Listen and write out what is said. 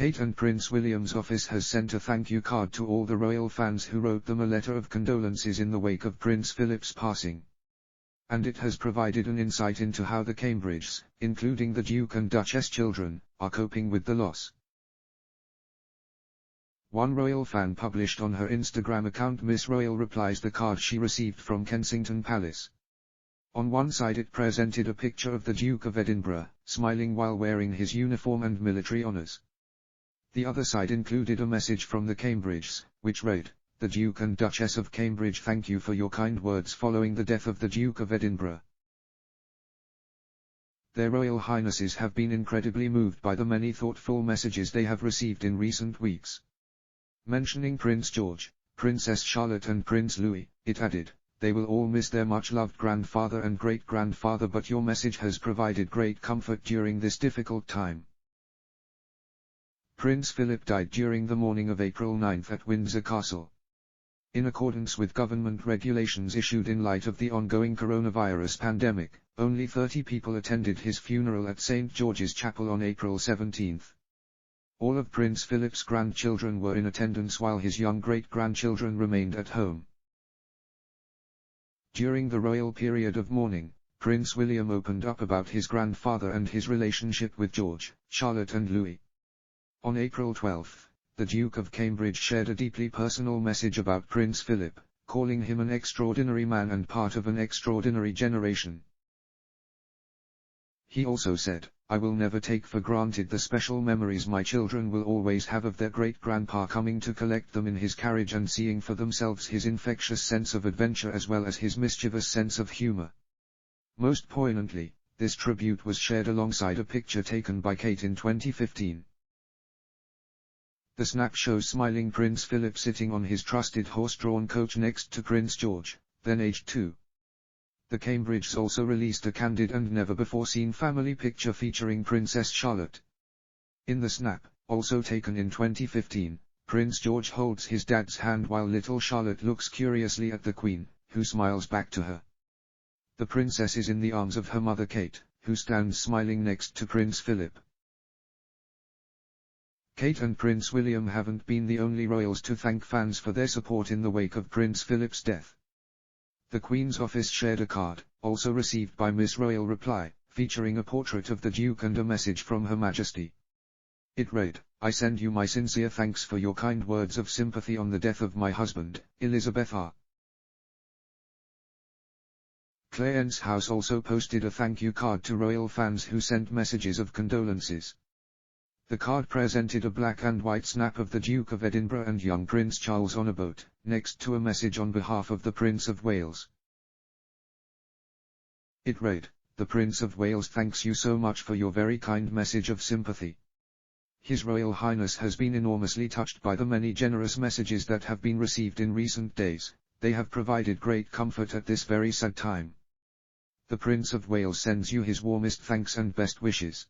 Kate and Prince William's office has sent a thank you card to all the royal fans who wrote them a letter of condolences in the wake of Prince Philip's passing. And it has provided an insight into how the Cambridges, including the Duke and Duchess children, are coping with the loss. One royal fan published on her Instagram account Miss Royal replies the card she received from Kensington Palace. On one side it presented a picture of the Duke of Edinburgh, smiling while wearing his uniform and military honours. The other side included a message from the Cambridges, which read, "The Duke and Duchess of Cambridge thank you for your kind words following the death of the Duke of Edinburgh. Their Royal Highnesses have been incredibly moved by the many thoughtful messages they have received in recent weeks." Mentioning Prince George, Princess Charlotte and Prince Louis, it added, "They will all miss their much-loved grandfather and great-grandfather, but your message has provided great comfort during this difficult time." Prince Philip died during the morning of April 9 at Windsor Castle. In accordance with government regulations issued in light of the ongoing coronavirus pandemic, only 30 people attended his funeral at St. George's Chapel on April 17. All of Prince Philip's grandchildren were in attendance while his young great-grandchildren remained at home. During the royal period of mourning, Prince William opened up about his grandfather and his relationship with George, Charlotte and Louis. On April 12, the Duke of Cambridge shared a deeply personal message about Prince Philip, calling him an extraordinary man and part of an extraordinary generation. He also said, "I will never take for granted the special memories my children will always have of their great-grandpa coming to collect them in his carriage and seeing for themselves his infectious sense of adventure as well as his mischievous sense of humor." Most poignantly, this tribute was shared alongside a picture taken by Kate in 2015. The snap shows smiling Prince Philip sitting on his trusted horse-drawn coach next to Prince George, then aged 2. The Cambridges also released a candid and never-before-seen family picture featuring Princess Charlotte. In the snap, also taken in 2015, Prince George holds his dad's hand while little Charlotte looks curiously at the Queen, who smiles back to her. The princess is in the arms of her mother Kate, who stands smiling next to Prince Philip. Kate and Prince William haven't been the only royals to thank fans for their support in the wake of Prince Philip's death. The Queen's office shared a card, also received by Miss Royal Reply, featuring a portrait of the Duke and a message from Her Majesty. It read, "I send you my sincere thanks for your kind words of sympathy on the death of my husband, Elizabeth R." Clarence's House also posted a thank you card to royal fans who sent messages of condolences. The card presented a black and white snap of the Duke of Edinburgh and young Prince Charles on a boat, next to a message on behalf of the Prince of Wales. It read, "The Prince of Wales thanks you so much for your very kind message of sympathy. His Royal Highness has been enormously touched by the many generous messages that have been received in recent days. They have provided great comfort at this very sad time. The Prince of Wales sends you his warmest thanks and best wishes."